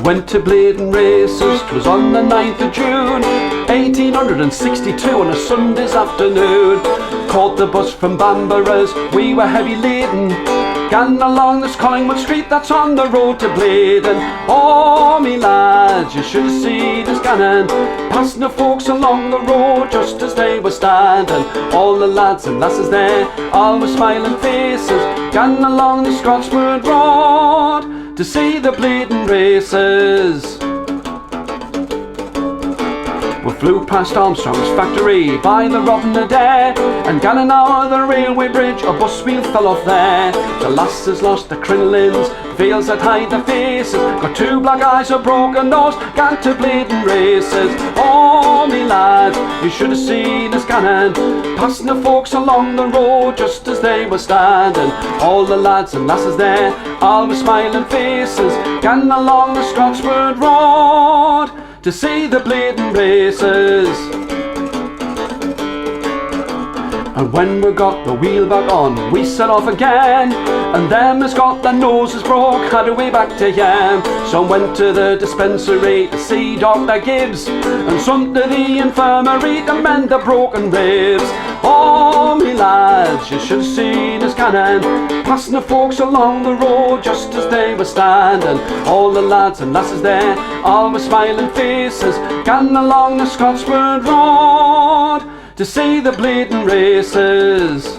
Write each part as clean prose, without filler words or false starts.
went to Blaydon Races, 'twas on the 9th of June 1862 on a Sunday's afternoon. Caught the bus from Bamburgh's, we were heavy laden, gan along this Collingwood Street that's on the road to Blaydon. Oh me lads, you should have seen us ganning, passing the folks along the road just as they were standing. All the lads and lasses there, all with smiling faces, gan along the Scotswood Road to see the Blaydon Races. We flew past Armstrong's factory by the Robin Adair, and gan over the railway bridge, a bus wheel fell off there. The lasses lost their crinolines, veils that hide their faces, got two black eyes, a broken nose, gan to Blaydon Races. Oh me lads, you should have seen us ganning, passing the folks along the road just as they were standing. All the lads and lasses there, all with smiling faces, gan along the Scotswood Road to see the Blaydon Races. And when we got the wheel back on, we set off again, and them as got their noses broke had a way back to Yam. Some went to the dispensary to see Dr. Gibbs, and some to the infirmary to mend the broken ribs. Oh me lads, you should have seen us cannon, passing the folks along the road just as they were standing. All the lads and lasses there, all with smiling faces, gan along the Scotswood Road to see the Blaydon Races.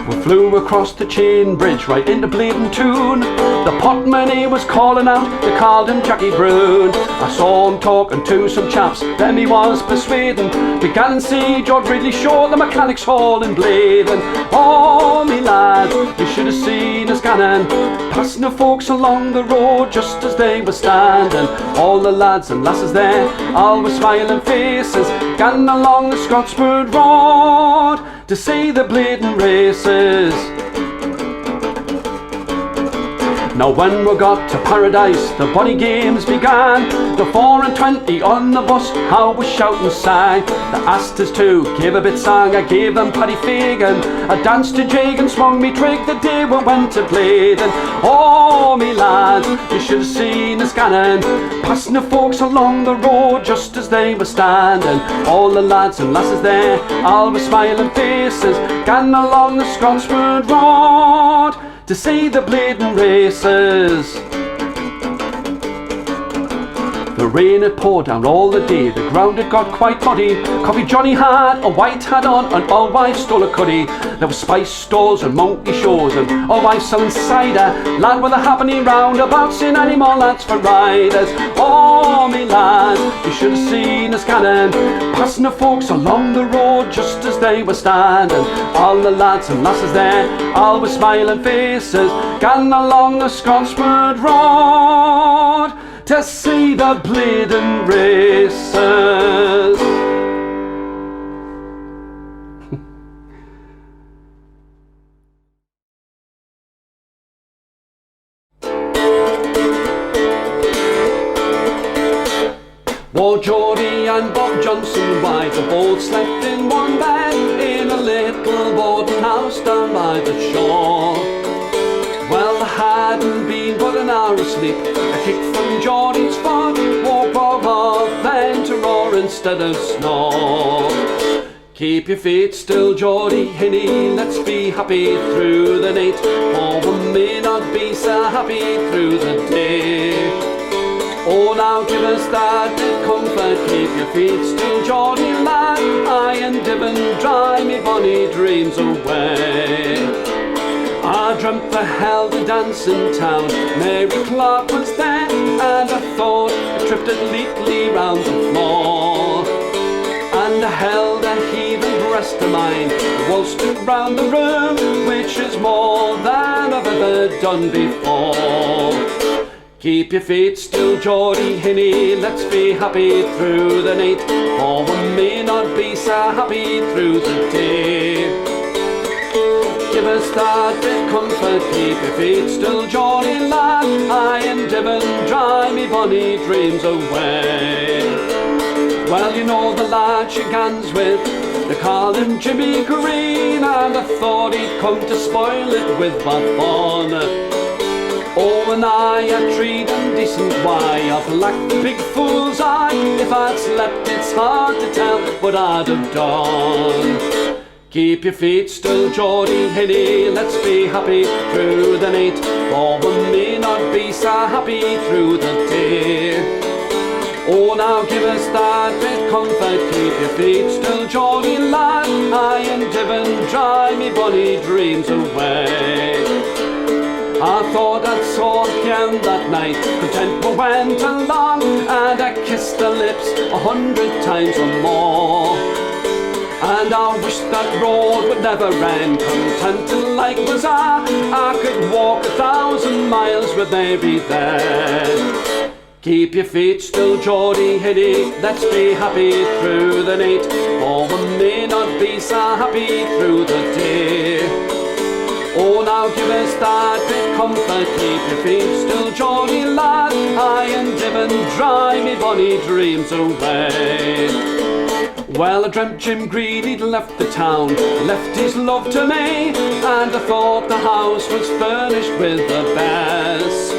We flew across the chain bridge right into Blaydon Toon. The potman he was calling out, they called him Jackie Brown. I saw him talking to some chaps, them he was persuading, to go and see George Ridley Shaw, the Mechanics' Hall in Blaydon. Oh me lads, you should have seen us ganning, passing the folks along the road just as they were standing. All the lads and lasses there, all with smiling faces, gan along the Scotswood Road to see the Blaydon Races. Now when we got to Paradise, the bonny games began. The 4 and 20 on the bus, how we shout and sang. They asked us to give a bit song, I gave them Paddy Fagan. I danced to jig and swung me trig the day we went to Blaydon. Oh me lads, you should have seen us ganning, passing the folks along the road just as they were standing. All the lads and lasses there, all with smiling faces, gan along the Scotswood Road to see the Blaydon Races. The rain had poured down all the day, the ground had got quite muddy. Coffee Johnny had a white hat on, and all wives stole a cuddy. There were spice stalls and monkey shows, and all wives selling cider. Lad with a happening roundabout, seen any more lads for riders. Oh me lads, you should have seen us cannon, passing the folks along the road just as they were standing. All the lads and lasses there, all with smiling faces, gan along the Scotswood Road to see the Blaydon Races. War Geordie and Bob Johnson, why they both slept in one bed in a little boarding house down by the shore. Well, there hadn't been but an hour of sleep, a kick from Geordie's foot woke Bob up then to roar instead of snore. Keep your feet still, Geordie Hinny, let's be happy through the night, or we may not be so happy through the day. Oh, now give us that bit comfort, keep your feet still, Geordie lad, I endeavour dry me bonny dreams away. I dreamt the held a dance in town, Mary Clark was there, and I thought I tripped it neatly round the floor. And I held a heaving breast of mine, waltzed it round the room, which is more than I've ever done before. Keep your feet still, Geordie Hinny, let's be happy through the night, or we may not be so happy through the day. Give us that bit comfort, keep your feet still, Geordie lad, I endeavour dry me bonny dreams away. Well, you know the lad she gans with, they call him Jimmy Green, and I thought he'd come to spoil it with my fun. Oh, and I treat them decent, why I've lacked the big fool's eye. If I'd slept, it's hard to tell what I'd have done. Keep your feet still, Geordie Hinny, let's be happy through the night, for we may not be so happy through the day. Oh, now give us that bit comfort, keep your feet still, Geordie lad, I and Devon dry me bonny dreams away. I thought I saw him that night, content we went along, and I kissed the lips 100 times or more. And I wish that road would never end, content like was I could walk 1,000 miles, would they be there? Keep your feet still, Geordie Hinny, let's be happy through the night, for we may not be so happy through the day. Oh, now give us that bit comfort, keep your feet still, Geordie lad, I and Devon dry me bonny dreams away. Well, I dreamt Jim Greedy'd left the town, left his love to me, and I thought the house was furnished with the best.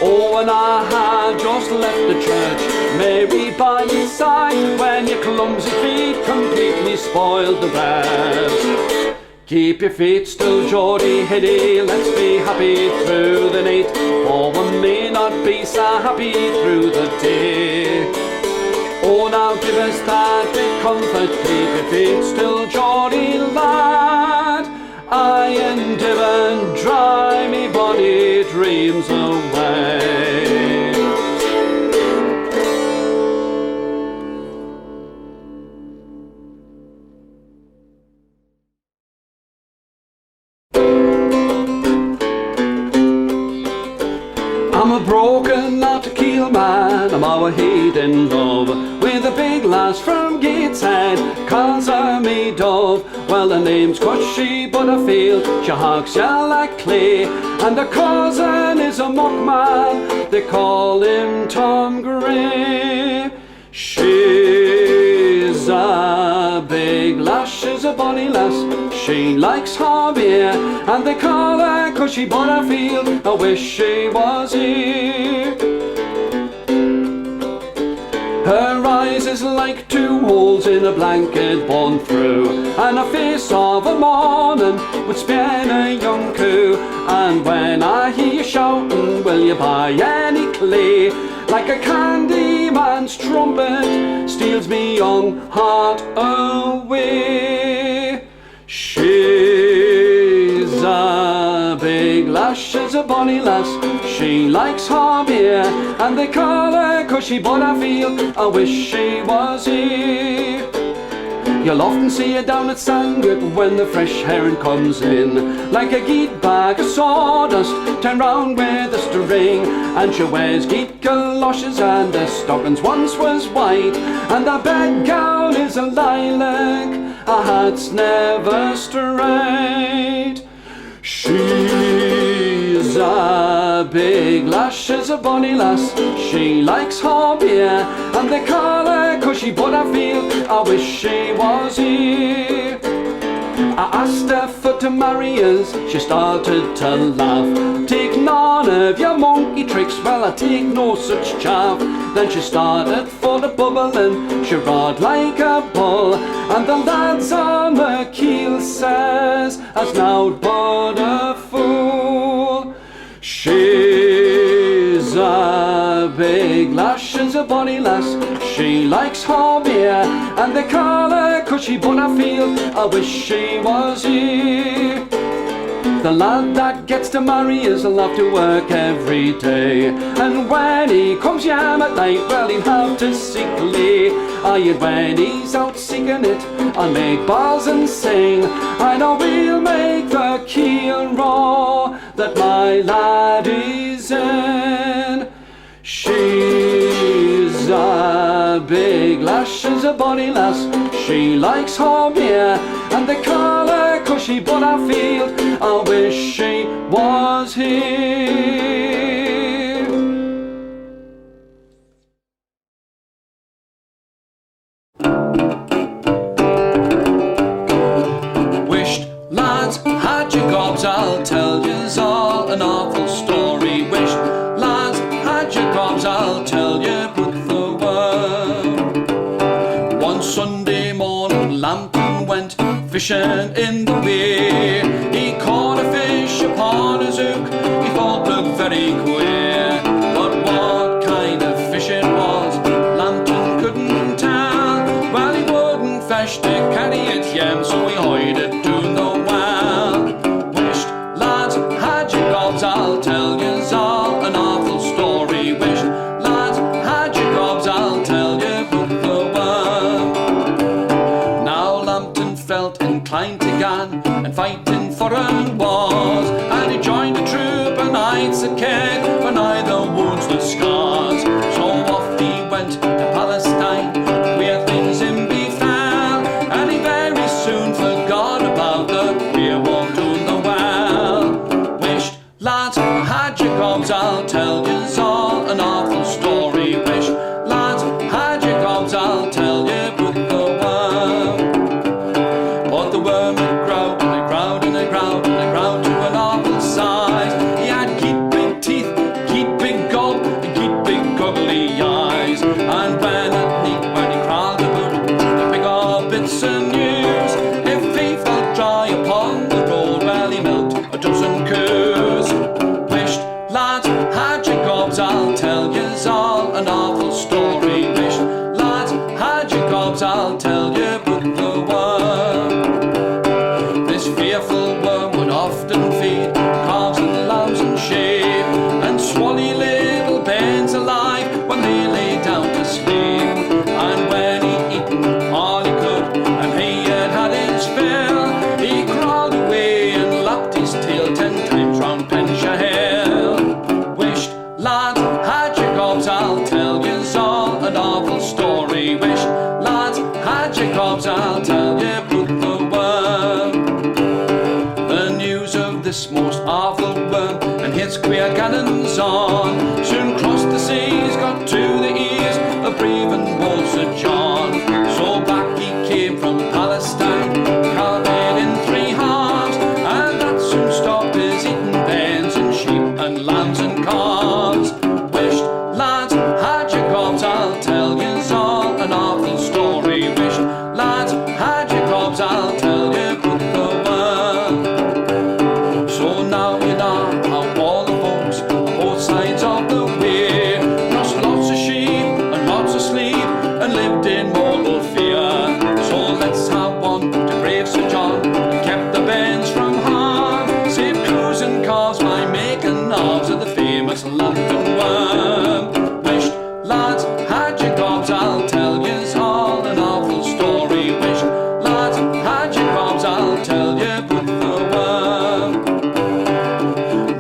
Oh, and I had just left the church, Mary by my side, when your clumsy feet completely spoiled the rest. Keep your feet still, Geordie Hinny, let's be happy through the night, for we may not be so happy through the day. Oh, now give us that bit comfort, keep your feet still, Geordie lad, I and Devon dry me bonny dreams away. I'm a broken out keel man, I'm our head in love with a big lass from Gateshead, calls her me dove. Well, her name's Cushey Butterfield, she hawks ya like clay, and her cousin is a muck man, they call him Tom Gray. She's a big lass, she's a bonny lass, she likes her beer, and they call her Cushey Butterfield, I wish she was here. Her eyes is like two holes in a blanket born through, and a face of a morning would spin a young coo. And when I hear you shouting, will you buy any clay, like a candy man's trumpet steals me young heart away. She's a big lass, she's a bonny lass, she likes her beer, and they call her Cushey Butterfield, I wish she was here. You'll often see her down at Sandgrip when the fresh herring comes in, like a geat bag of sawdust turned round with a string. And she wears geat galoshes, and her stockings once was white, and her bedgown is a lilac, her hat's never straight. She's a big lass, she's a bonny lass, she likes her beer, and they call her Cushey Butterfield, I wish she was here. I asked her for to marry us, she started to laugh. Take none of your monkey tricks, well I take no such chaff. Then she started for the bubble and she roared like a bull, and the lads on the keel says, as now but a fool. She's a big lass, she's a bonny lass, she likes her beer, and they call her Cushey Butterfield, I wish she was here. The lad that gets to marry is'll have to work every day, and when he comes home at night, well he'll have to seek Lee. And when he's out seeking it, I'll make bars and sing, I know we'll make the keel roar that my lad is in. She's a big lass, she's a bonny lass, she likes her beer, and they call her Cushey Butterfield, I wish she was here. Wished lads had your gobs, I'll tell yous all an awful story fishing in the weir. He caught a fish upon his hook, he thought looked very queer. But what kind of fish it was, Lambton couldn't tell. Well, he wouldn't fish to carry it home, so he hired it to the well. Wished, lads, had your gobs, I'll tell yous all an awful story. Wished, lads, had your gobs, I'll tell you about the worm. Now Lambton felt inclined to gan and fighting foreign wars, and he joined a troop of knights that cared for neither wounds nor scars. So off he went to Palestine, where things him befell, and he very soon forgot about the queer walk to the well. Wished, lads, had your gobs, I'll tell yous all an awful story. Wished, lads, had your gobs, I'll tell you about the worm. But the worm had growled and it growled and it growled and it growled to an awful size. He had big teeth, big gob, and big goggly eyes. And when he crawled about to pick up bits of news, if he felt dry upon the road, well, he milked a dozen coos. Wished, lads, had your gobs, I'll tell yous all an awful story. Wished, lads, had your gobs, I'll tell you about the worm. This fearful worm would often feed calves and lambs and sheep, and swally little bairns alive when they lay down to sleep. And when he'd eaten all he could and he had had his fill, he crawled away and lapped his tail 10 times round Penshaw Hill. Wished, lads, had your gobs, I'll tell yous all an awful story. Wished, lads, had your gobs, I'll tell you about the worm. The news of this most awful worm and his queer cannons on soon crossed the seas, got to the ears of brave and bold Sir John. So back he came from Palestine, carved in 3 halves, and that soon stopped his eating bairns and sheep and lambs and calves. Wished, lads, had your gobs, I'll tell yous all an awful story. Wished, lads, had your gobs, I'll tell you about the worm. So now you know how all the folks on both sides of the weir lost lots of sheep and lots of sleep and lived in mortal fear. So let's have one to brave Sir John and kept the bairns from harm, save coos and calves by making knobs of the famous Lambton Worm. Wished, lads, had your gobs, I'll tell yous all an awful story. Wished, lads, had your gobs, I'll tell you about the worm.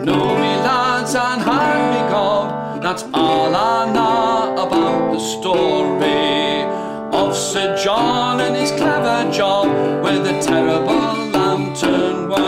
Know me, lads, and had me gob, that's all I know about the story of Sir John and his clever job with the terrible Lambton Worm.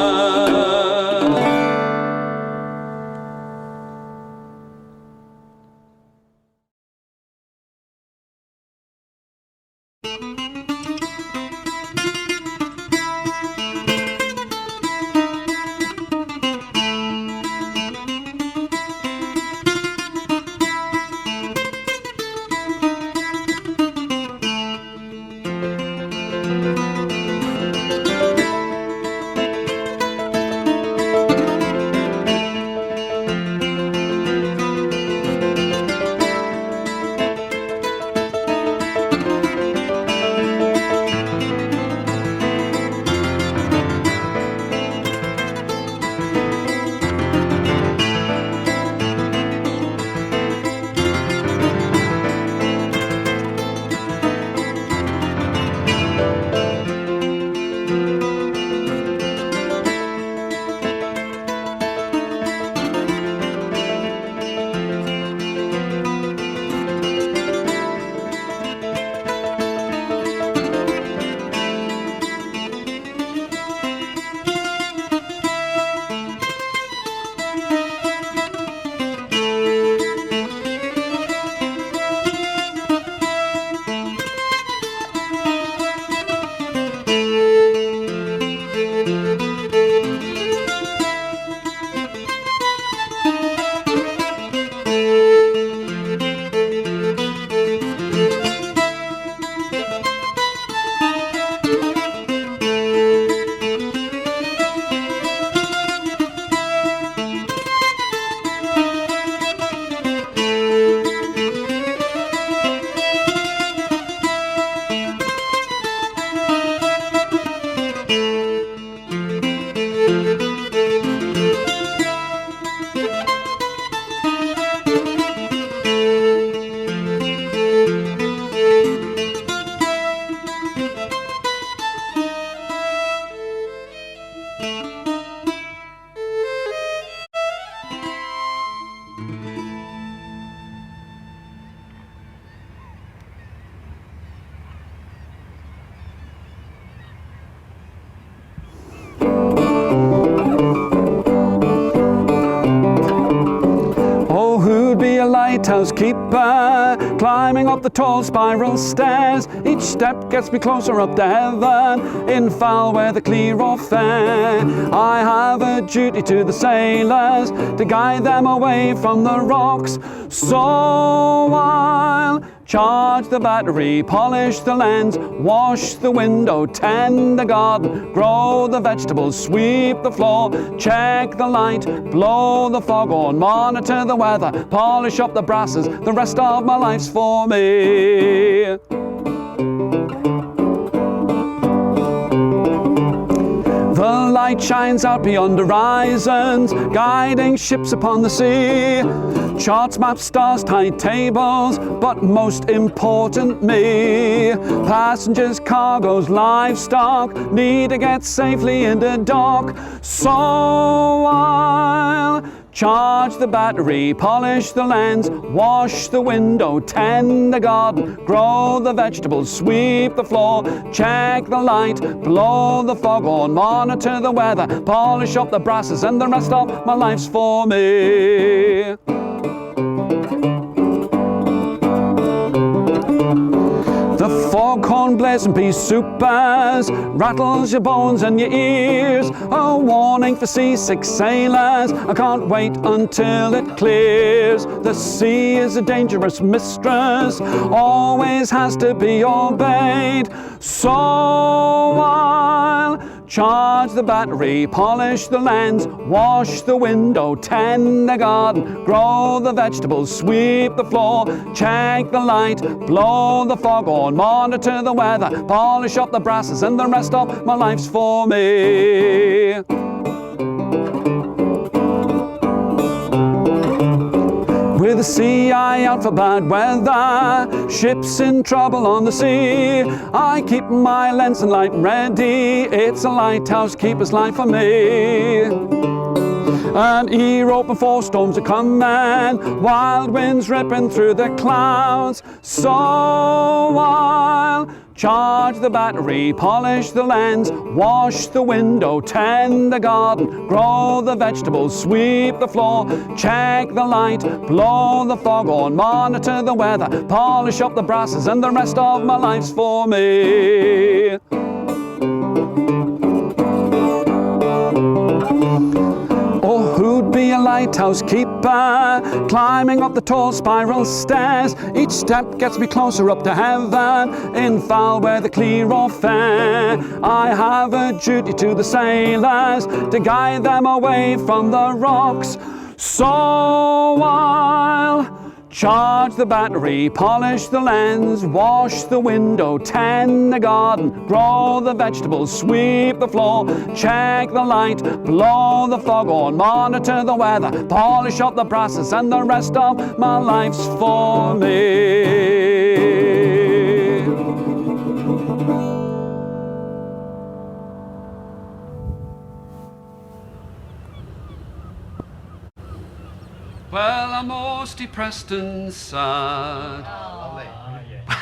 lighthouse keeper, climbing up the tall spiral stairs. Each step gets me closer up to heaven, in foul weather, clear or fair. I have a duty to the sailors, to guide them away from the rocks. So I'll charge the battery, polish the lens, wash the window, tend the garden, grow the vegetables, sweep the floor, check the light, blow the foghorn, monitor the weather, polish up the brasses. The rest of my life's for me. The light shines out beyond horizons, guiding ships upon the sea. Charts, maps, stars, tide tables, but most important me. Passengers, cargoes, livestock need to get safely into dock. So I'll charge the battery, polish the lens, wash the window, tend the garden, grow the vegetables, sweep the floor, check the light, blow the foghorn, monitor the weather, polish up the brasses, and the rest of my life's for me. The foghorn blazing pea soupers rattles your bones and your ears, a warning for seasick sailors. I can't wait until it clears. The sea is a dangerous mistress, always has to be obeyed. So I'll charge the battery, polish the lens, wash the window, tend the garden, grow the vegetables, sweep the floor, check the light, blow the foghorn, monitor the weather, polish up the brasses, and the rest of my life's for me. With the sea eye out for bad weather, ships in trouble on the sea, I keep my lens and light ready. It's a lighthouse keeper's life for me. An ear open for storms are coming, wild winds ripping through the clouds. So I'll charge the battery, polish the lens, wash the window, tend the garden, grow the vegetables, sweep the floor, check the light, blow the foghorn, monitor the weather, polish up the brasses, and the rest of my life's for me. Oh, who'd be a lighthouse keeper, climbing up the tall spiral stairs? Each step gets me closer up to heaven, in foul weather, clear or fair. I have a duty to the sailors, to guide them away from the rocks. So I'll charge the battery, polish the lens, wash the window, tend the garden, grow the vegetables, sweep the floor, check the light, blow the foghorn, monitor the weather, polish up the brasses, and the rest of my life's for me. Well, I'm most depressed and sad.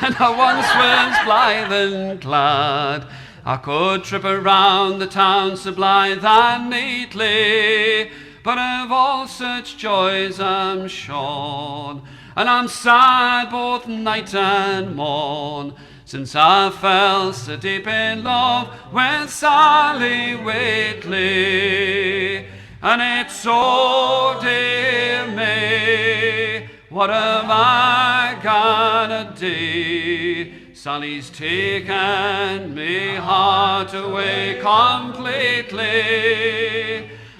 When I once was blithe and glad, I could trip around the town so blithe and neatly. But of all such joys I'm shorn, and I'm sad both night and morn, since I fell so deep in love with Sally Wheatley. And it's so dear me, what am I gonna do? Sally's taken me heart away completely,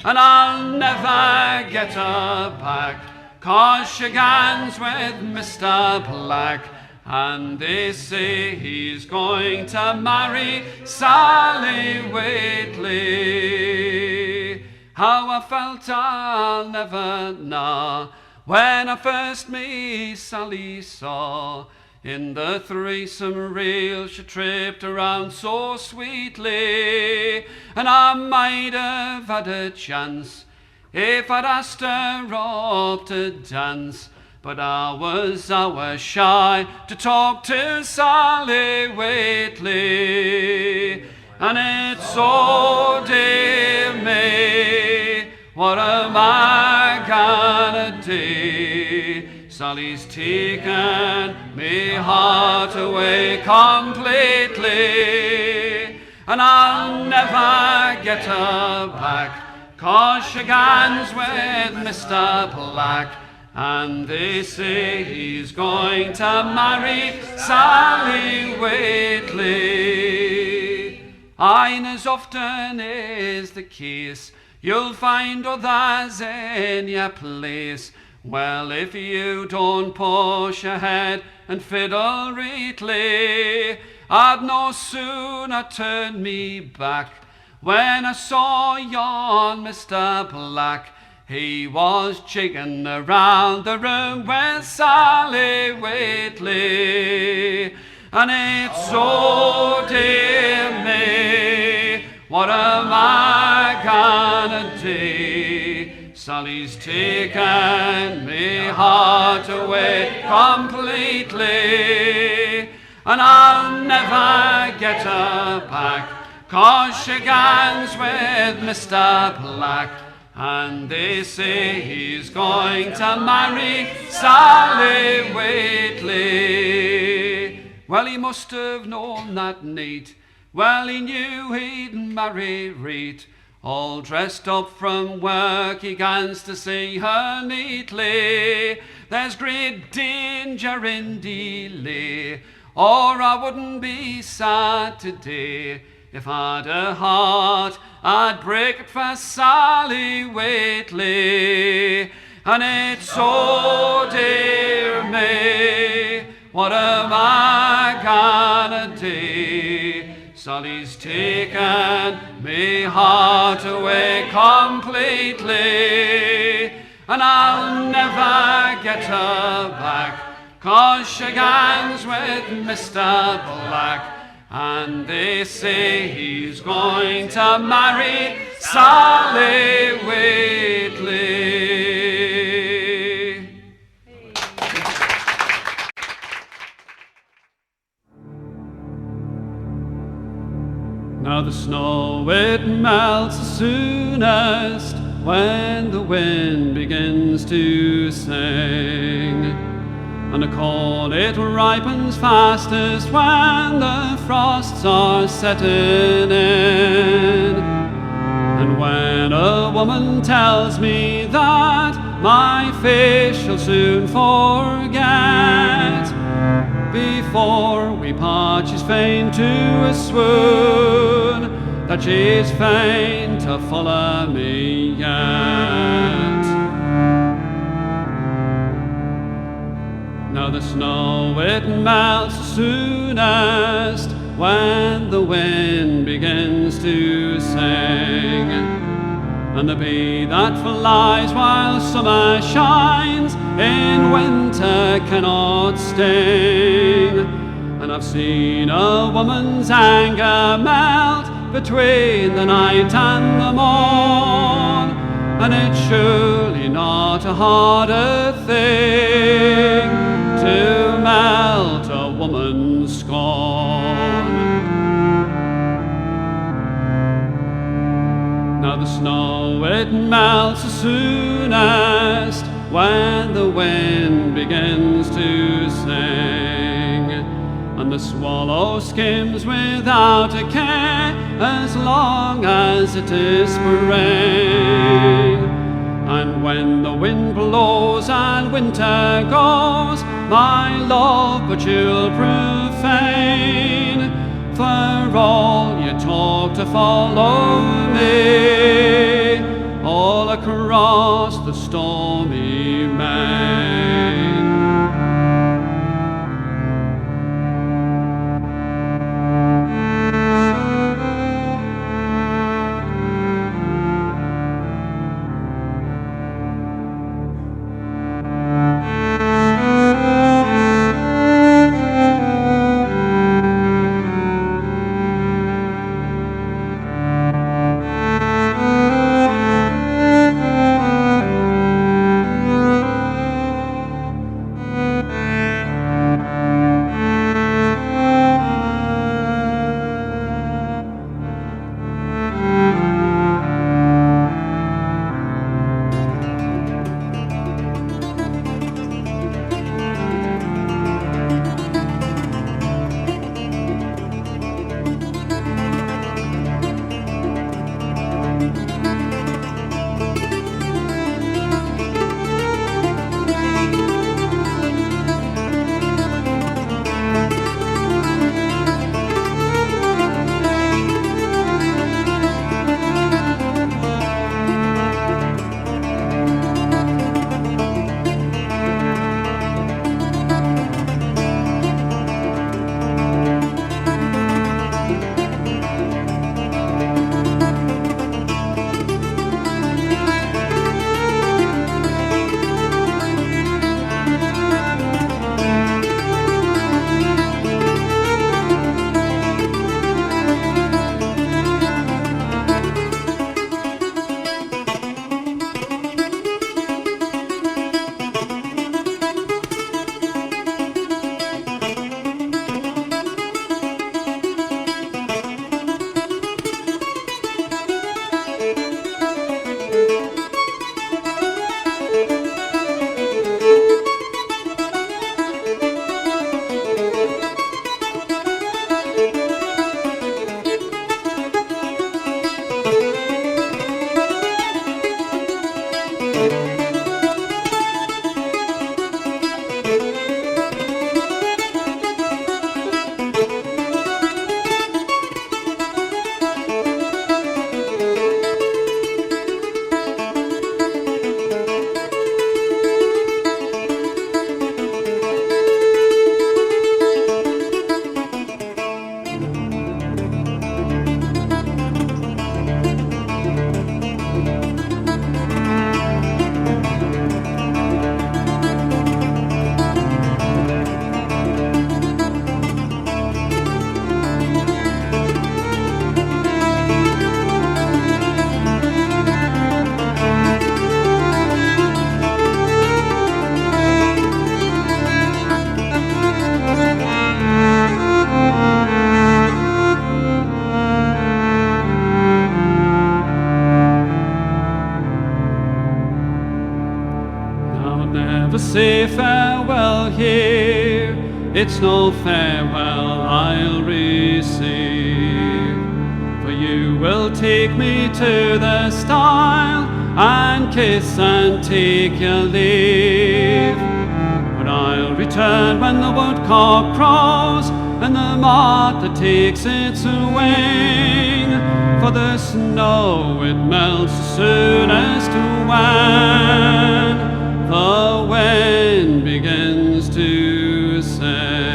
and I'll never get her back, 'cause she gans with Mr. Black, and they say he's going to marry Sally Wheatley. How I felt I'll never know, when I first me Sally saw. In the threesome reel she tripped around so sweetly, and I might have had a chance if I'd asked her up to dance. But I was shy to talk to Sally Wheatley. And it's so dear me, what am I gonna do? Sally's taken me heart away completely, and I'll never get her back, 'cause she gans with Mr. Black, and they say he's going to marry Sally Wheatley. Aye, and as often is the case, you'll find others in your place. Well, if you don't push ahead and fiddle rightly, I'd no sooner turn me back when I saw yon Mr. Black. He was jigging around the room with Sally Wheatley, and it's oh dear me, what am I gonna do? Sally's taken me heart away completely, and I'll never get her back, 'cause she gans with Mr. Black, and they say he's going to marry Sally Wheatley. Well, he must have known that night, well, he knew he'd marry right. All dressed up from work, he gans to see her neatly. There's great danger in delay, or I wouldn't be sad today. If I'd a heart, I'd break it for Sally Wheatley. And it's oh dear me, what am I gonna do? Sally's taken me heart away completely, and I'll never get her back, 'cause she gans with Mr. Black, and they say he's going to marry Sally Wheatley. Now the snow, it melts the soonest when the wind begins to sing, and the corn, it ripens fastest when the frosts are setting in. And when a woman tells me that my face shall soon forget, before we part she's fain to a swoon, that she's fain to follow me yet. Now the snow, it melts soonest when the wind begins to sing, and the bee that flies while summer shines in winter cannot sting. And I've seen a woman's anger melt between the night and the morn, and it's surely not a harder thing to melt a woman's scorn. Now the snow, it melts soonest when the wind begins to sing, and the swallow skims without a care as long as it is spring. And when the wind blows and winter goes, my love, but you'll prove vain, for all you talk to follow me all across the stormy main. to say farewell here. It's no farewell I'll receive, for you will take me to the stile and kiss and take your leave. But I'll return when the woodcock crows and the martha takes its wing, for the snow it melts soonest when the wind begins to sing.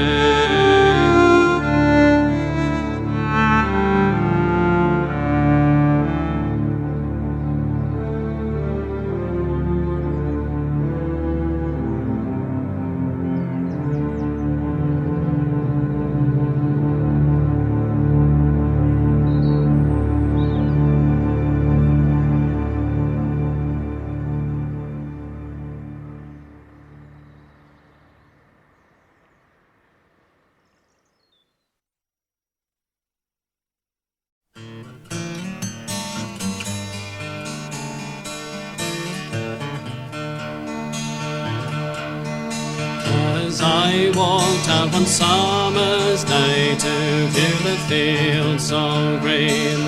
As I walked out one summer's day to view the fields so green,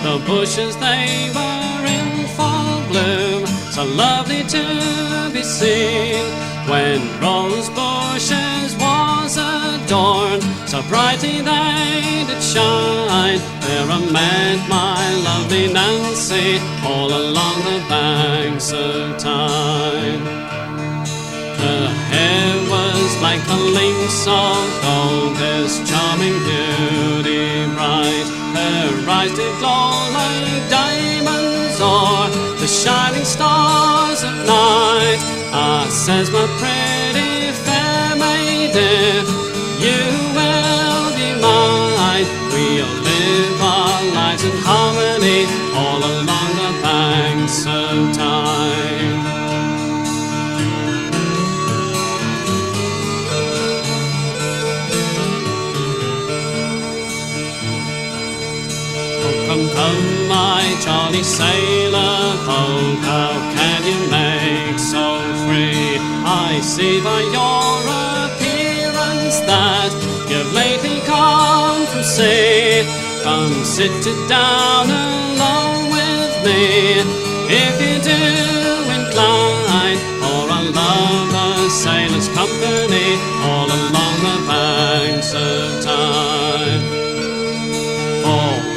the bushes they were in full bloom, so lovely to be seen. When rose bushes was adorned, so brightly they did shine, there I met my lovely Nancy all along the banks of Tyne. Her hair was like the links of gold, this charming beauty bright. Her eyes did glow like diamonds or the shining stars of night. Ah, says my pretty fair maiden, you will be mine. We'll live our lives in harmony all along the banks of Tyne. Come, my jolly sailor folk, how can you make so free? I see by your appearance that you've lately come from sea. Come sit it down alone with me, if you do incline, for I love a sailor's company all along the banks of Tyne.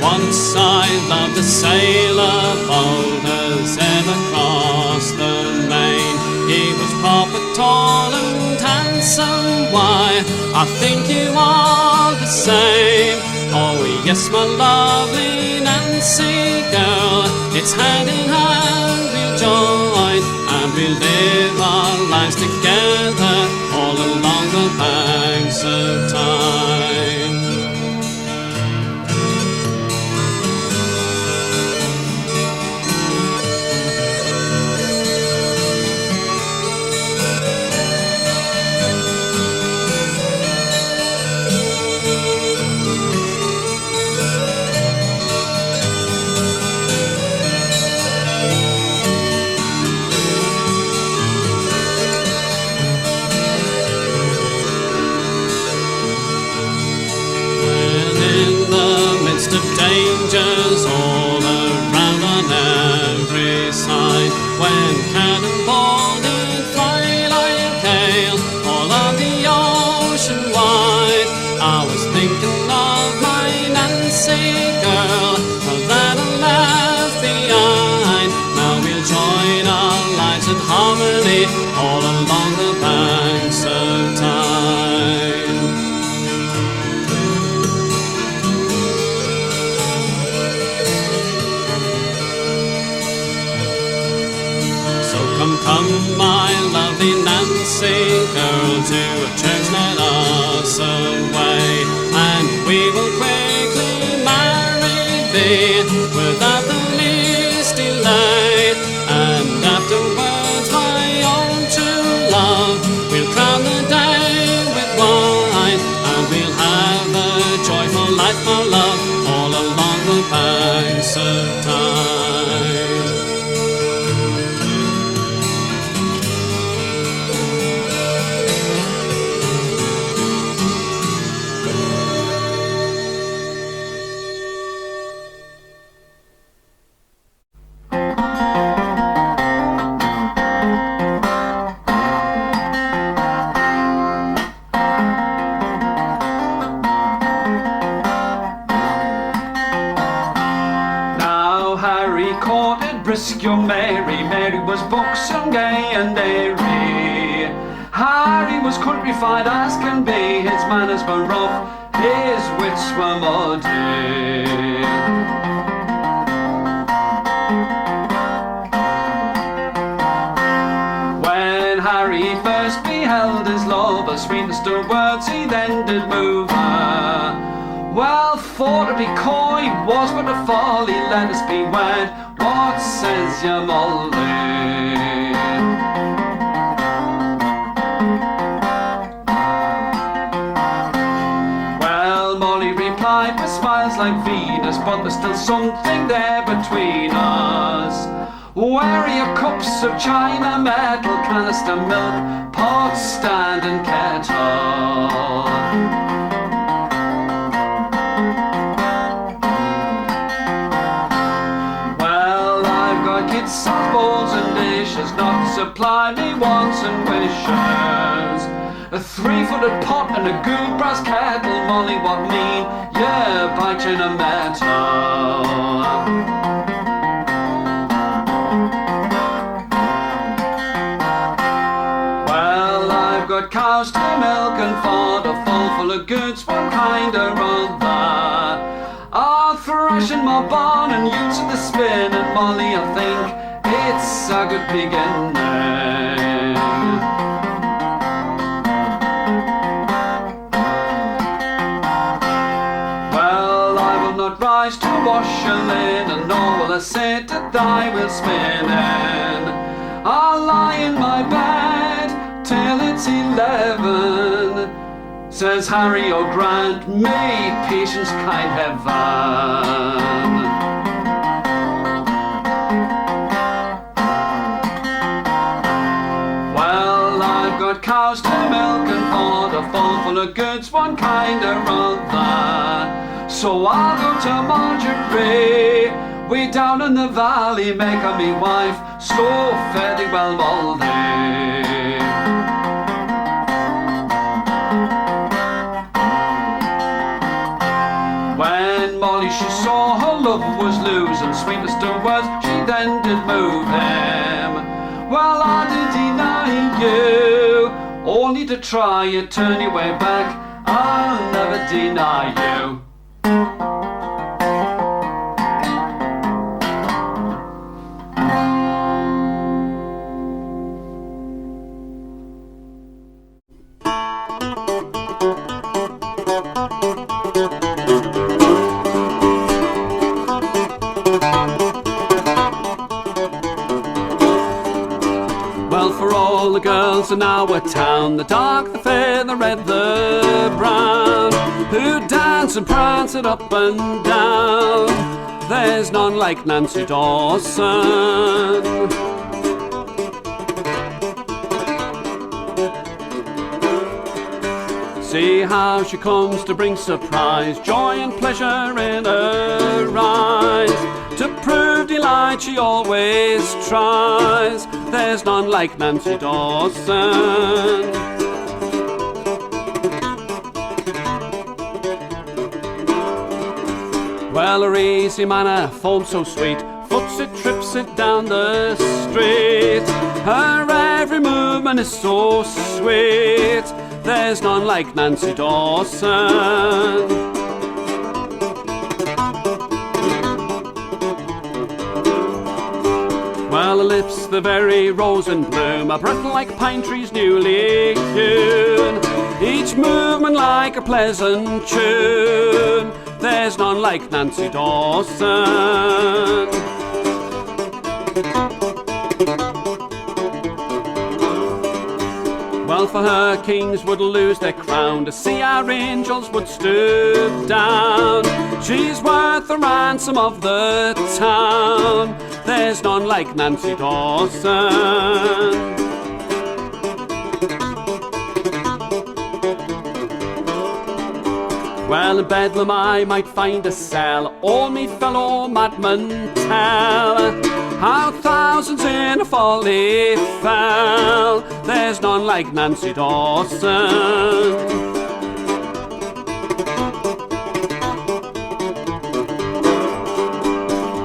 Once I loved a sailor bold as ever crossed the main. He was proper tall and handsome, why, I think you are the same. Oh yes, my lovely Nancy girl, it's hand in hand we'll join, and we'll live our lives together all along the banks of Tyne. Of dangers all around on every side, when cannonball did fly like hail all on the ocean wide, I was thinking of my Nancy girl, that I left behind. Now we'll join our lives in harmony all along the banks of Tyne. Come, my lovely Nancy girl, to a church let us away, and we will quickly marry thee without the least delay. And afterwards, my own true love, we'll crown the day with wine, and we'll have a joyful life, my love, all along the banks of Tyne. was countrified as can be, his manners were rough, his wits were muddy. When Harry first beheld his love, the sweetest of words he then did move her. Well, for to be coy was but a folly, let us be wed, what says your Molly? Well, Molly replied with smiles like Venus, but there's still something there between us. Where are your cups of china, metal, canister, milk, pot, stand and kettle? Well, I've got kids, soft bowls and dishes, not to supply me wants and wishes. A 3-footed pot and a good brass kettle, Molly, what mean? Yeah, by tin and metal. Got cows to milk and fodder full of goods, what kind or other. I'll thrash in my barn and use the spin, and Molly, I think it's a good beginning. Well, I will not rise to wash a linen, nor will I sit at thy wheel spinning. I'll lie in my bed till it's 11, says Harry, oh grant me patience, kind heaven. Well, I've got cows to milk and fodder full of goods, one kind or other. So I'll go to Marjorie, way down in the valley, make her me wife, so fairly well mouldy. When Molly she saw her love was losing, sweetest of words she then did move him. Well, I did deny you, only to try it, turn your way back, I'll never deny you. The girls in our town, the dark, the fair, the red, the brown, who dance and prance it up and down, there's none like Nancy Dawson. See how she comes to bring surprise, joy and pleasure in her eyes. To prove delight she always tries, there's none like Nancy Dawson. Well, her easy manner, form so sweet, foots it, trips it down the street. Her every movement is so sweet, there's none like Nancy Dawson. Well, her lips, the very rose and bloom, a breath like pine trees newly hewn, each movement like a pleasant tune, there's none like Nancy Dawson. Well, for her kings would lose their crown, to see our angels would stoop down. She's worth the ransom of the town, there's none like Nancy Dawson. Well, in Bedlam I might find a cell, all me fellow madmen tell how thousands in a folly fell, there's none like Nancy Dawson.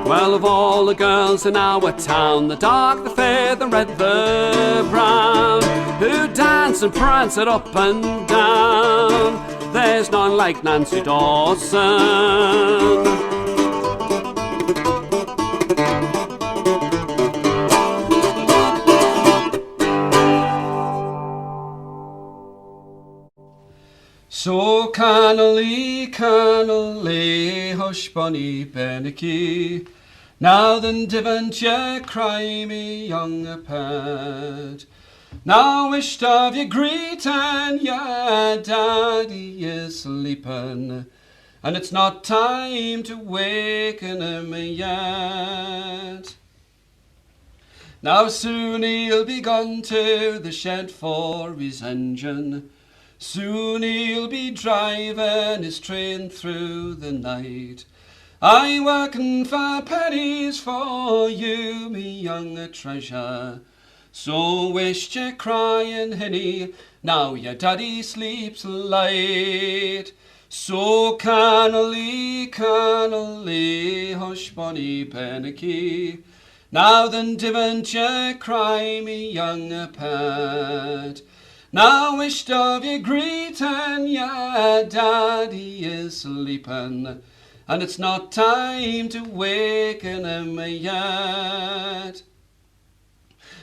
Well, of all the girls in our town, the dark, the fair, the red, the brown, who dance dance and prance it up and down. There's none like Nancy Dawson. So Cannilly, Cannilly, hush bonny Bennicky, now then divant ye cry me young pet. Now wished of ye greeting, ya daddy is sleeping, and it's not time to waken him yet. Now soon he'll be gone to the shed for his engine, soon he'll be driving his train through the night. I working for pennies for you, me young treasure. So wished ye crying hinny, now your daddy sleeps light. So Cannilly, Cannilly, hush bonny Bennicky, now then divant ye cry me young pet. Now wished of ye greeting, ya daddy is sleeping, and it's not time to waken him yet.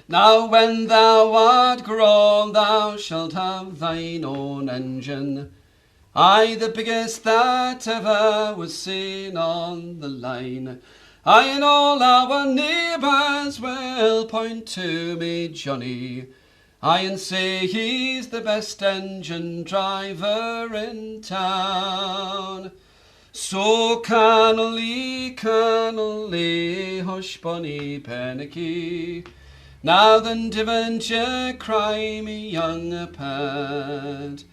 Now when thou art grown, thou shalt have thine own engine, aye, the biggest that ever was seen on the line. Aye, and all our neighbours will point to me Johnny, aye, and say he's the best engine driver in town. So Cannilly, Cannilly, hush bonny Bennicky, now then divant ye cry me young pet.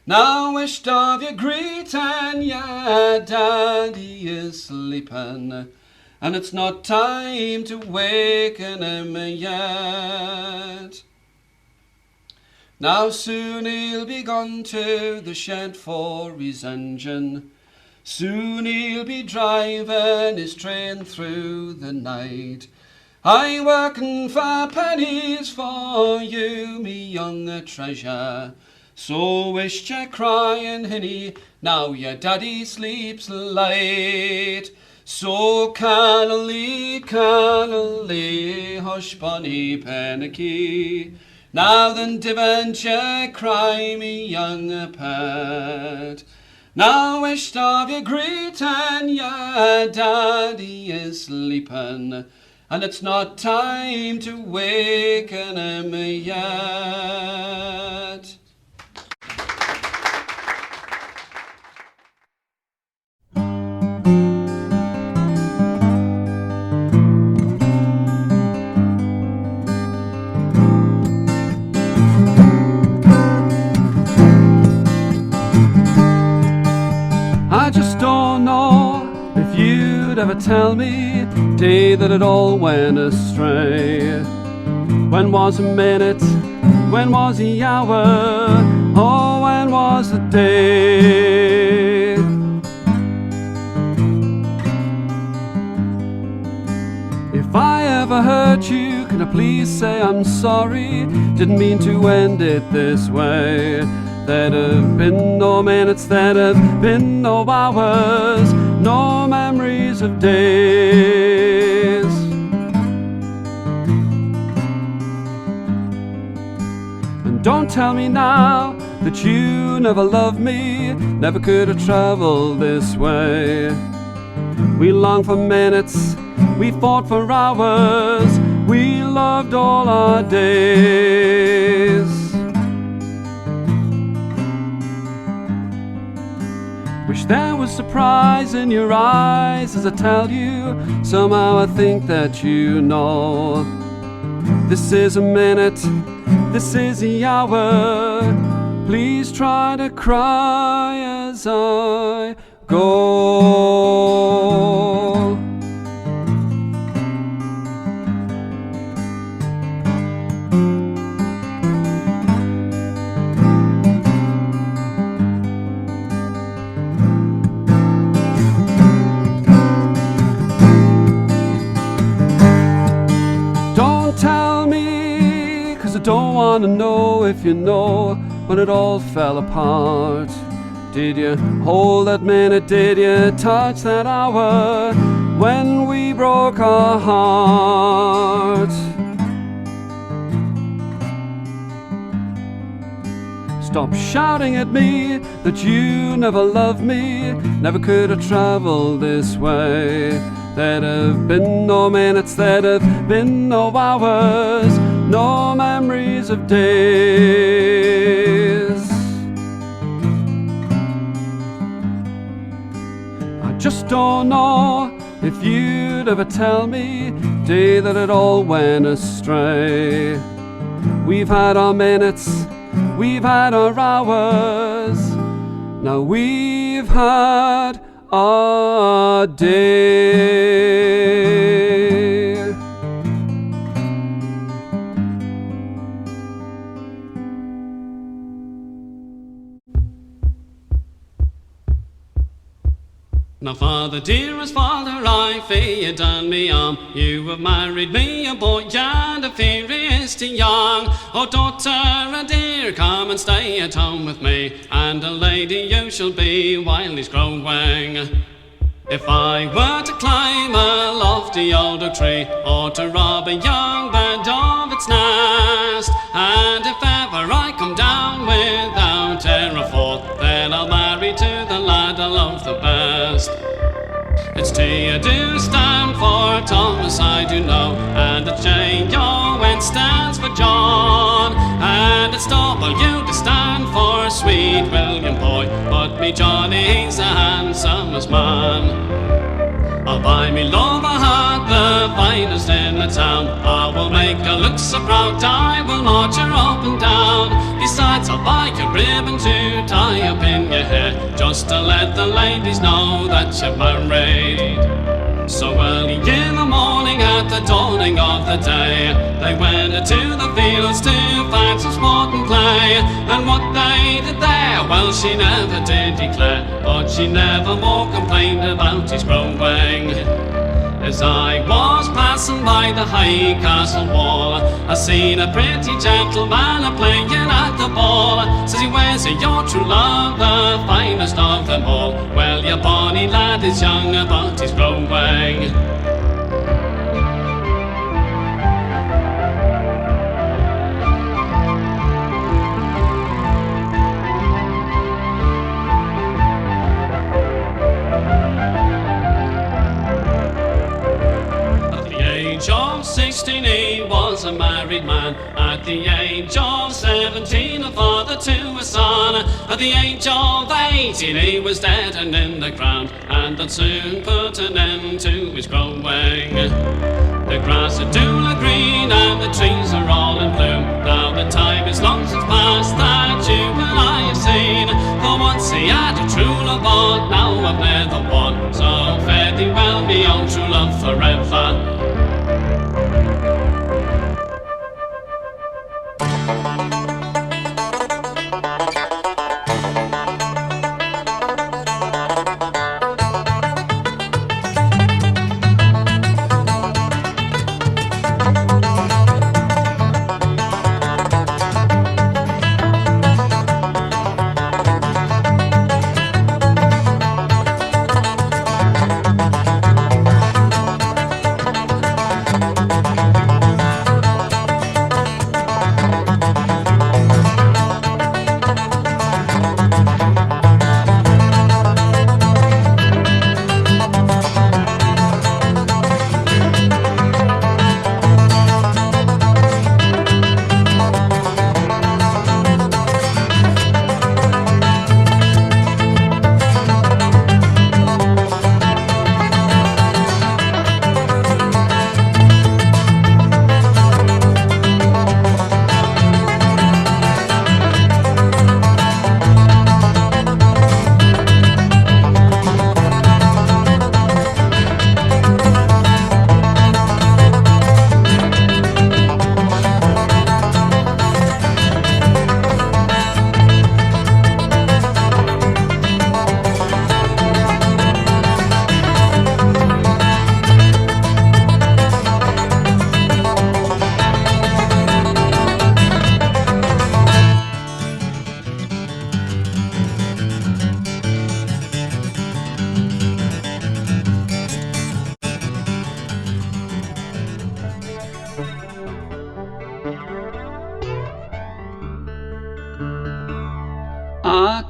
Now wished of ye greeting, ya daddy is sleeping, and it's not time to waken him yet. Now soon he'll be gone to the shed for his engine, soon he'll be driving his train through the night. I working for pennies for you, me young treasure. So wished ye crying hinny, now your daddy sleeps light. So Cannilly, Cannilly, hush bonny Bennicky, now then divant ye cry me young pet. Now wished of ye greeting, ya daddy is sleeping, and it's not time to waken him yet. I just don't know if you'd ever tell me day that it all went astray. When was a minute? When was the hour? Oh, when was the day? If I ever hurt you, can I please say I'm sorry? Didn't mean to end it this way. There'd have been no minutes, there'd have been no hours, no memories of days. And don't tell me now that you never loved me, never could have travelled this way. We longed for minutes, we fought for hours, we loved all our days. Wish there was surprise in your eyes as I tell you, somehow I think that you know. This is a minute, this is the hour, please try to cry as I go. I don't want to know if you know when it all fell apart. Did you hold that minute, did you touch that hour when we broke our heart? Stop shouting at me that you never loved me, never could have travelled this way. There'd have been no minutes, there'd have been no hours, no memories of days. I just don't know if you'd ever tell me, day, that it all went astray. We've had our minutes, we've had our hours, now we've had our day. Now father, dearest father, I fear you done me you have married me, a boy and a fierce young. Oh daughter, a dear, come and stay at home with me, and a lady you shall be while he's growing. If I were to climb a lofty old oak tree, or to rob a young bird of its nest, and if ever I come down without e'er a fall, then I'll marry to the lad I love the best. It's T I do stand for Thomas, I do know, and it's J-O-N stands for John, and it's W to stand for sweet William boy, but me Johnny, he's the handsomest man. I'll buy me love a hat, the finest in the town, I will make her look so proud, I will march her up and down. Besides, I'll buy you a ribbon to tie up in your hair, just to let the ladies know that you're married. So early in the morning, at the dawning of the day, they went to the fields to find some sport and play. And what they did there, well, she never did declare, but she never more complained about his growing. As I was passing by the high castle wall, I seen a pretty gentleman a-playing at the ball. Says he, where's your true love, the finest of them all? Well, your bonny lad is young, but he's growing. Of 16 he was a married man. At the age of 17 a father to a son. At the age of 18 he was dead and in the ground, and that soon put an end to his growing. The grass is duly green and the trees are all in bloom. Now the time is long since past that you and I have seen. For once he had a true love, but now I've never won. So fare thee well, me old true love forever.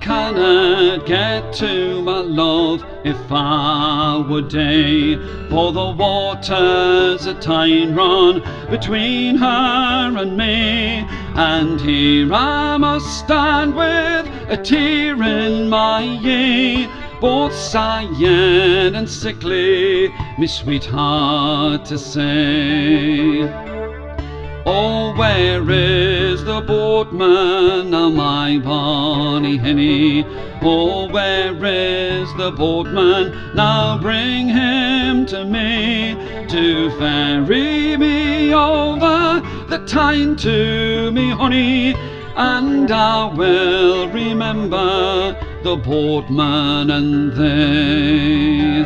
cannot get to my love if I would day, for the waters of Tyne run between her and me, and here I must stand with a tear in my eye, both sighing and sickly, me sweetheart to say. Oh, where is the boatman now, my bonny Hinny? Oh, where is the boatman now? Bring him to me, to ferry me over the Tyne to me honey, and I will remember the boatman and they.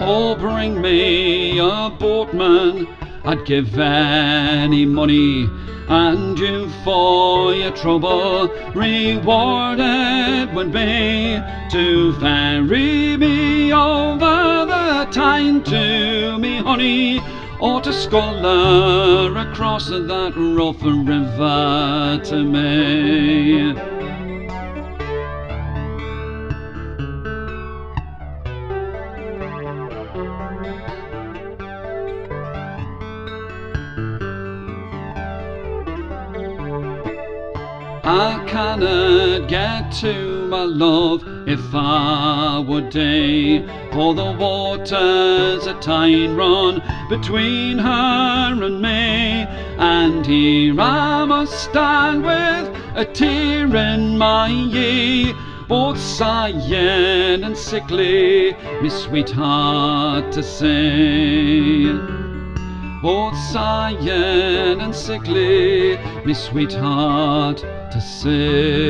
Oh, bring me a boatman, I'd give any money, and you for your trouble rewarded would be, to ferry me over the Tyne to me honey, or to sculler across that rough river to me. I cannot get to my love if I would day, for the waters of Tyne run between her and me, and here I must stand with a tear in my eye, both sighing and sickly, me sweetheart to say. Both sighing and sickly, me sweetheart to say.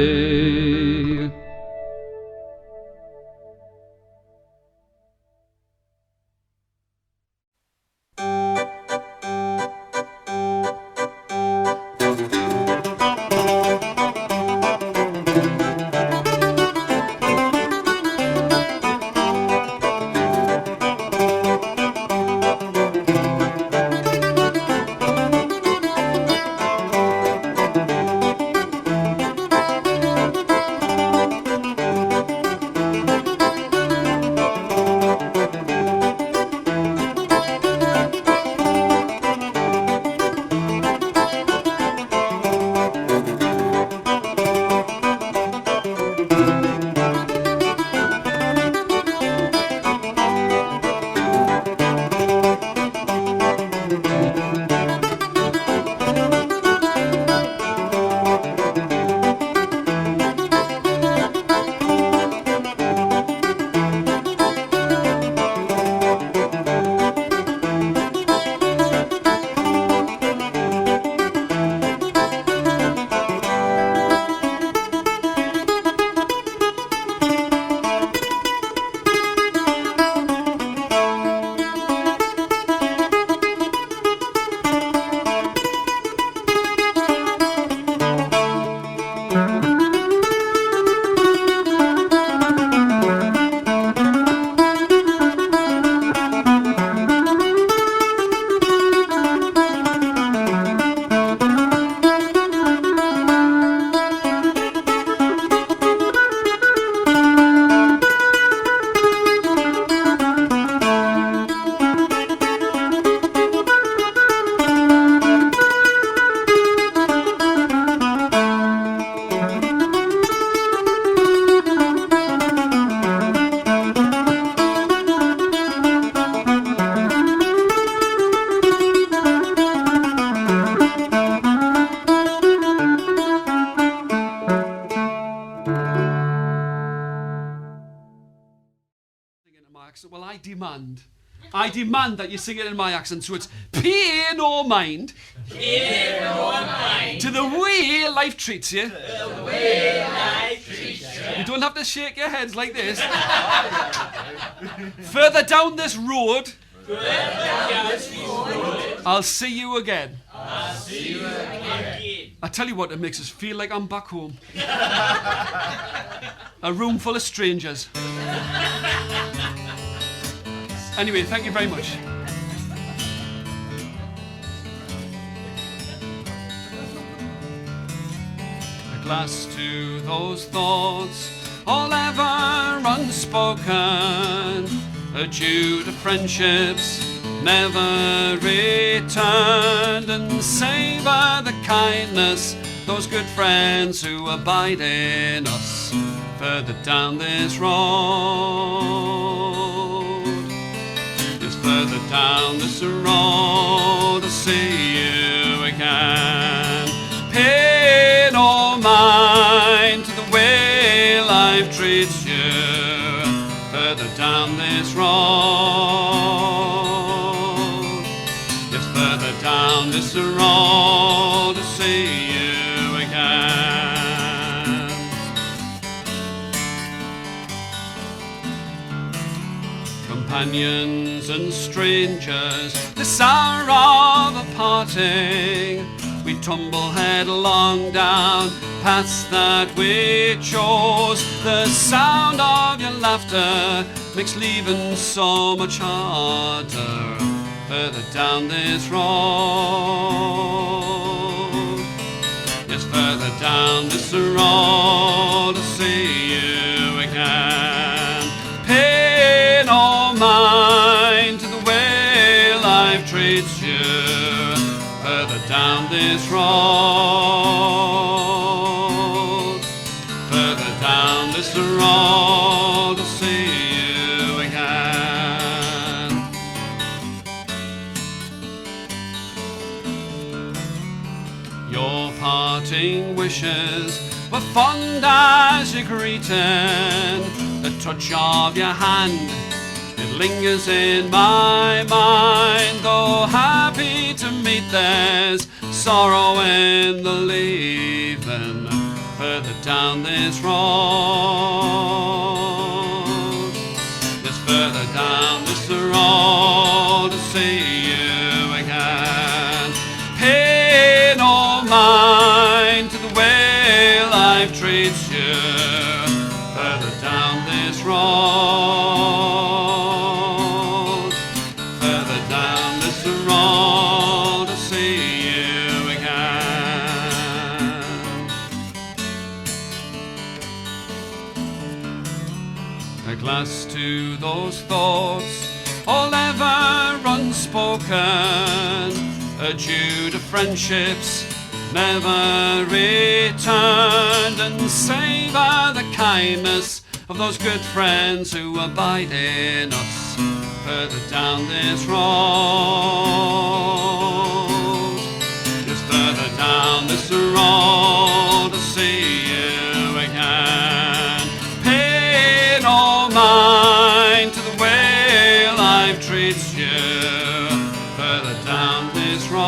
Well, I demand that you sing it in my accent, so it's pay no mind. Pay no mind. To the way life treats you. The way life treats you. You don't have to shake your heads like this. Further down this road. I'll see you again. I'll see you again. I tell you what, it makes us feel like I'm back home. a room full of strangers. Anyway, thank you very much. A glass to those thoughts, all ever unspoken, adieu to friendships never returned, and savour the kindness, those good friends who abide in us further down this road. Yes, further down this road, I'll see you again. Pay no mind to the way life treats you further down this road. Yes, further down this road, to see you again. Companions and strangers, this hour of a parting, we tumble headlong down paths that we chose. The sound of your laughter makes leaving so much harder further down this road. Yes, further down this road, I'll see you again. Pay no mind to the way life treats you further down this road. Further down this road, I'll see you again. Your parting wishes were fond as you greeted. The touch of your hand, it lingers in my mind. Though happy to meet, there's sorrow in the leaving further down this road. Yes, further down this road, to see you again. Pay no mind to the way life treats you further down this road. Further down this road, to see you again. A glass to those thoughts, all ever unspoken, adieu to friendships never returned, and savour the kindness of those good friends who abide in us further down this road. Just further down this road, to see you again. Pay no mind to the way life treats you further down this road.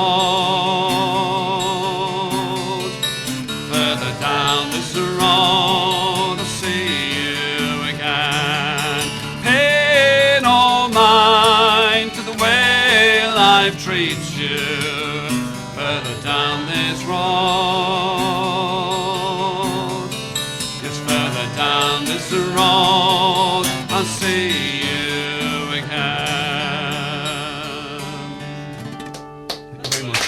Further down this road, I'll see you again. Pay no mind to the way life treats you further down this road. Yes, further down this road, I'll see you again. Thank you very much.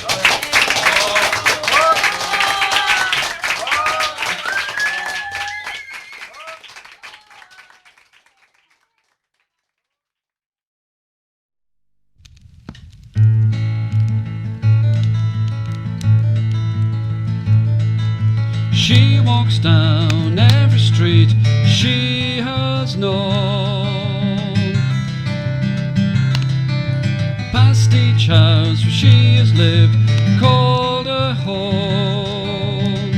She walks down every street she has known, past each house where she has lived, called her home.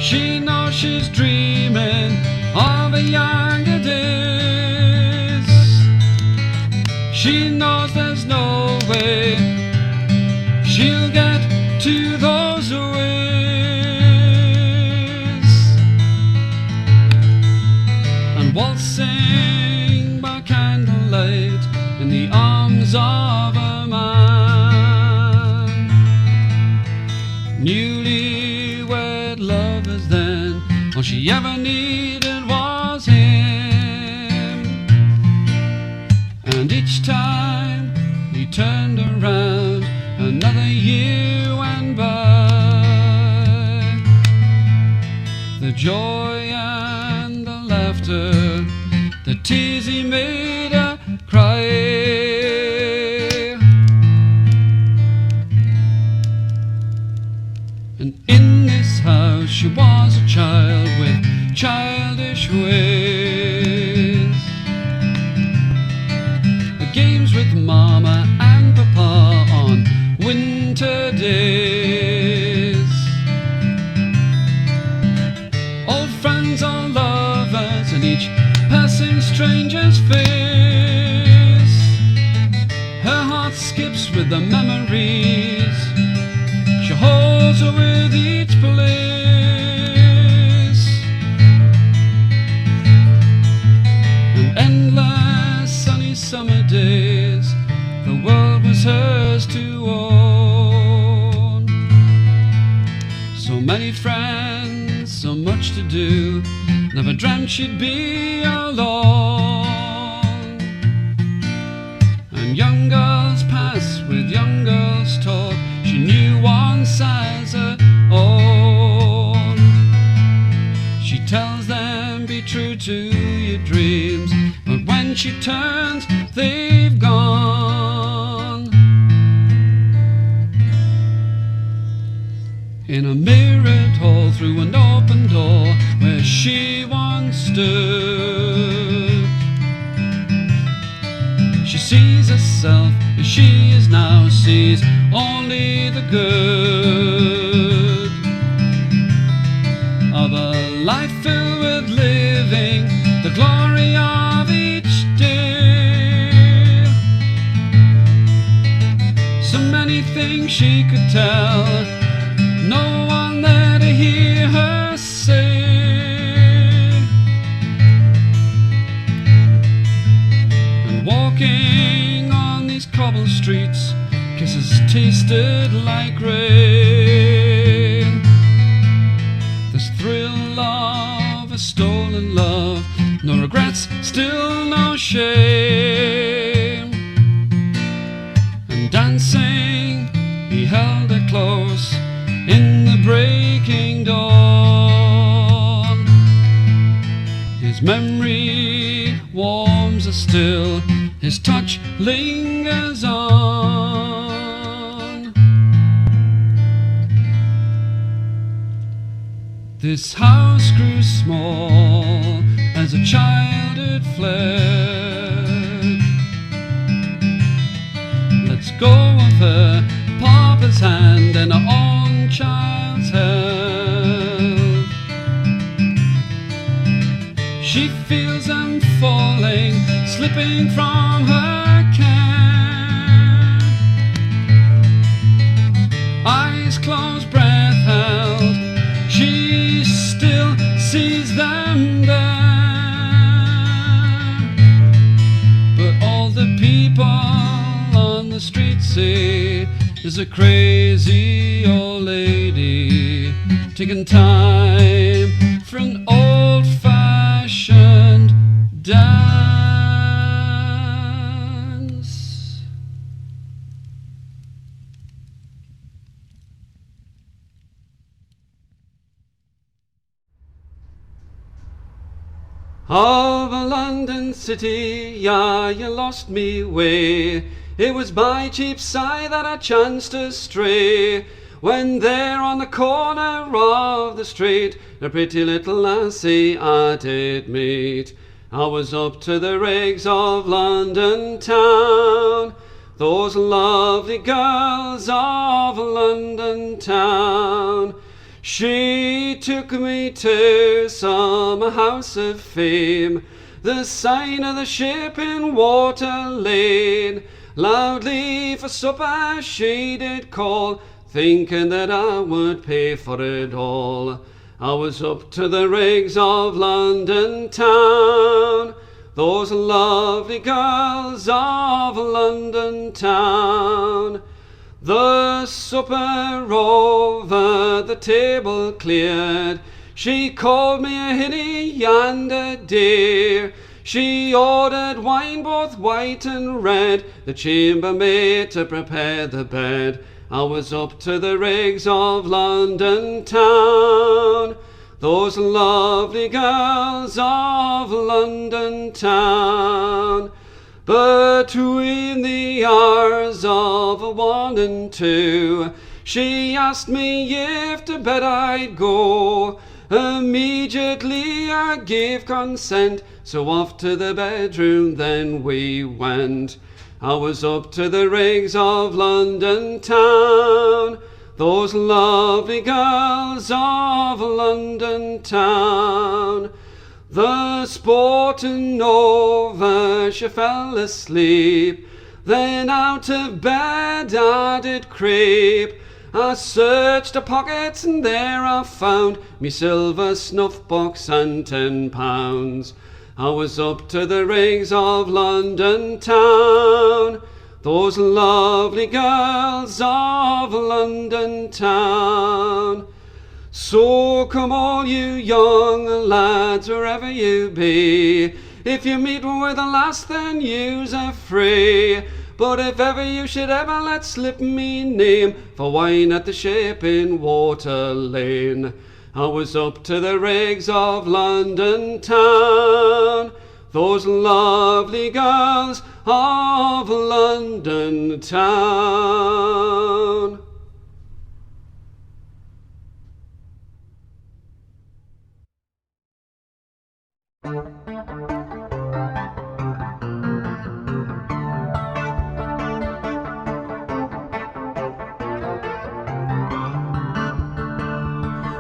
She knows she's dreaming of her younger days. She knows there's no way she'll get to those ways. And waltzing by candlelight in the arms of a man, newlywed lovers then she ever needed was him. And each time he turned around, another year went by. The joy and the laughter, the tears he made her cry. And in this house she was a child with childish ways. The games with Mama and Papa on winter days. Old friends, old lovers, and each passing stranger's face. Her heart skips with the memories. She holds her with each place. And endless sunny summer days, the world was hers to own. So many friends, so much to do, never dreamt she'd be alone. And young girls pass with young girls talk, she knew once as her own. She tells them be true to your dreams, but when she turns they've gone. In a mirrored hall through an open door where she once stood, she sees herself as she is now, sees only the good of a life filled with living, the glory of each day. So many things she could tell, no one there to hear her say. And walking on these cobble streets, kisses tasted like rain. This thrill of a stolen love, no regrets, still no shame. And dancing, he held her close in the breaking dawn. His memory warms her still, his touch lingers on. This house grew small as a child it fled. Let's go of her papa's hand and her own child's health. She feels them falling, slipping from her care. Eyes closed, breath held, she still sees them there. But all the people on the street say is a crazy old lady taking time for an old-fashioned dance. Of a London city, yeah, you lost me way. It was by Cheapside that I chanced to stray, when there on the corner of the street a pretty little lassie I did meet. I was up to the rigs of London town, those lovely girls of London town. She took me to some house of fame, the sign of the ship in Water Lane. Loudly for supper she did call, thinking that I would pay for it all. I was up to the rigs of London town, those lovely girls of London town. The supper over, the table cleared, She called me a hinny and a dear. She ordered wine both white and red, the chambermaid to prepare the bed. I was up to the rigs of London town, those lovely girls of London town. Between the hours of 1 and 2, she asked me if to bed I'd go. Immediately I gave consent, so off to the bedroom then we went. I was up to the rigs of London town, those lovely girls of London town. The sporting over, she fell asleep, then out of bed I did creep. I searched the pockets and there I found me silver snuff box and £10. I was up to the rigs of London town, those lovely girls of London town. So come all you young lads, wherever you be, if you meet with a lass then you's a free. But if ever you should ever let slip me name for wine at the Ship in Water Lane, I was up to the rigs of London town, those lovely girls of London town.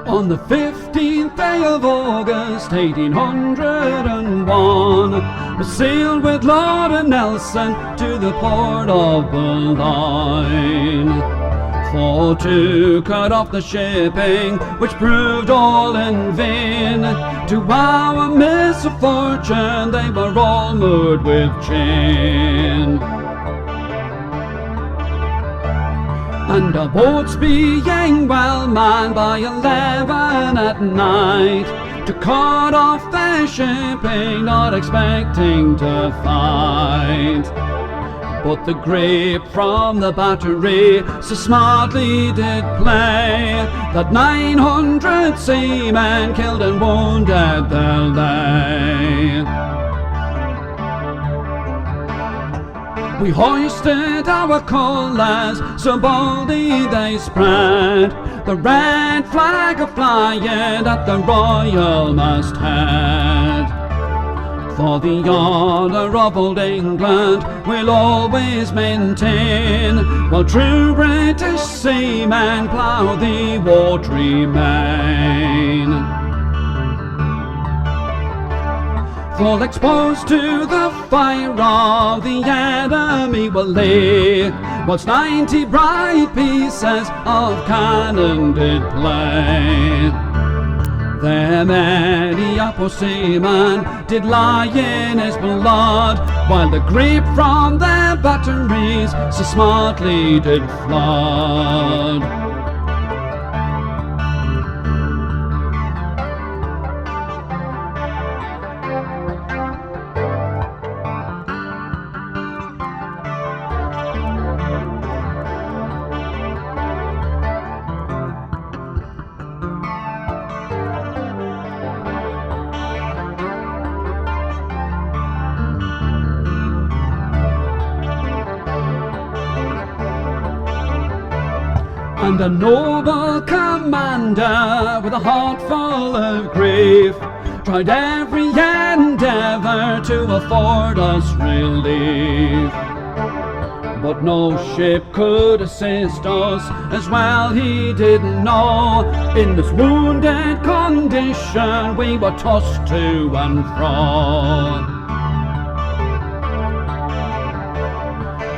On the 15th day of August, 1801, we sailed with Lord Nelson to the port of Boulogne, for to cut off the shipping, which proved all in vain. To our misfortune, they were all moored with chain. And our boats being well manned by 11 at night, to cut off their shipping, not expecting to fight. But the grape from the battery so smartly did play, that 900 seamen killed and wounded there lay. We hoisted our colours, so boldly they spread, the red flag a-flying at the royal masthead. For the honour of old England we'll always maintain, while true British seamen plough the watery main. Full exposed to the fire of the enemy will lay, whilst 90 bright pieces of cannon did play. There many a poor seaman did lie in his blood, while the grape from their batteries so smartly did flood. And a noble commander with a heart full of grief tried every endeavour to afford us relief. But no ship could assist us, as well he did know. In this wounded condition we were tossed to and fro.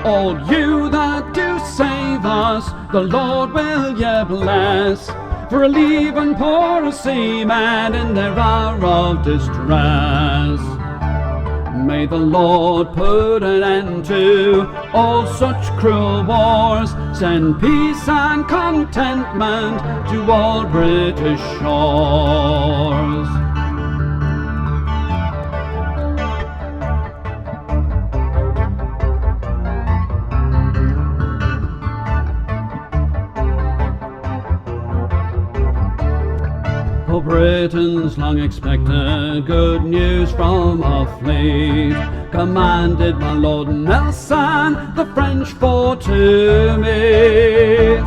All you that do save us, the Lord will ye bless, for relieving poor seamen in their hour of distress. May the Lord put an end to all such cruel wars, send peace and contentment to all British shores. For Britain's long expected good news from a fleet commanded by Lord Nelson the French for to meet,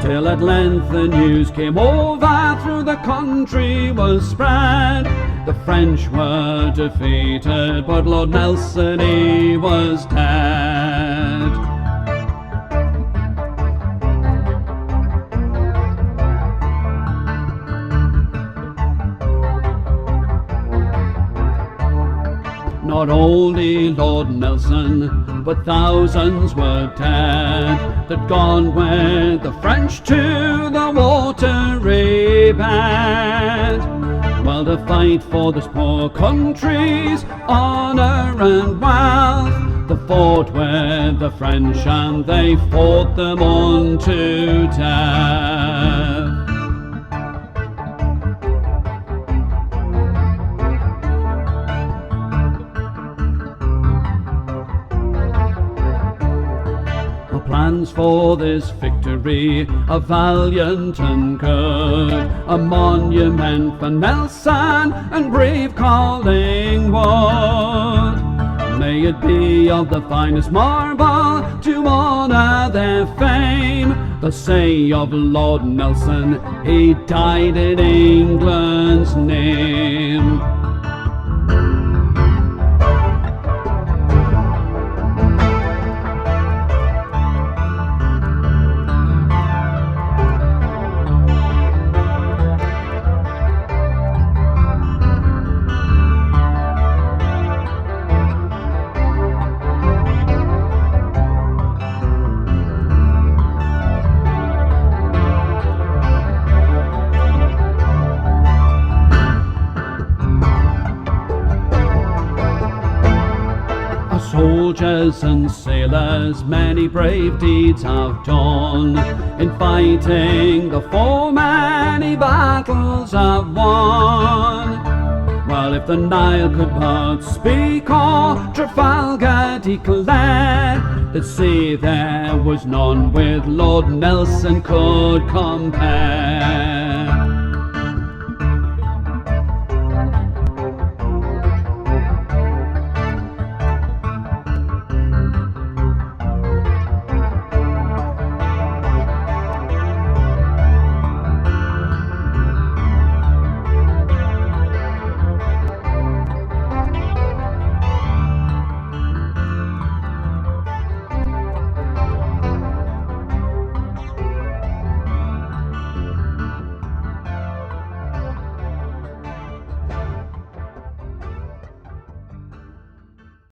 till at length the news came over through the country was spread. The French were defeated, but Lord Nelson he was dead. Not only Lord Nelson, but thousands were dead that gone with the French to the watery bed. Well, to fight for this poor country's honour and wealth, they fought with the French and they fought them unto death. Plans for this victory are valiant and good, a monument for Nelson and brave Collingwood. May it be of the finest marble to honour their fame. They'll say of Lord Nelson, he died in England's name. Soldiers and sailors many brave deeds have done, in fighting the foe many battles have won. Well, if the Nile could but speak, or Trafalgar declare, they'd say there was none with Lord Nelson could compare.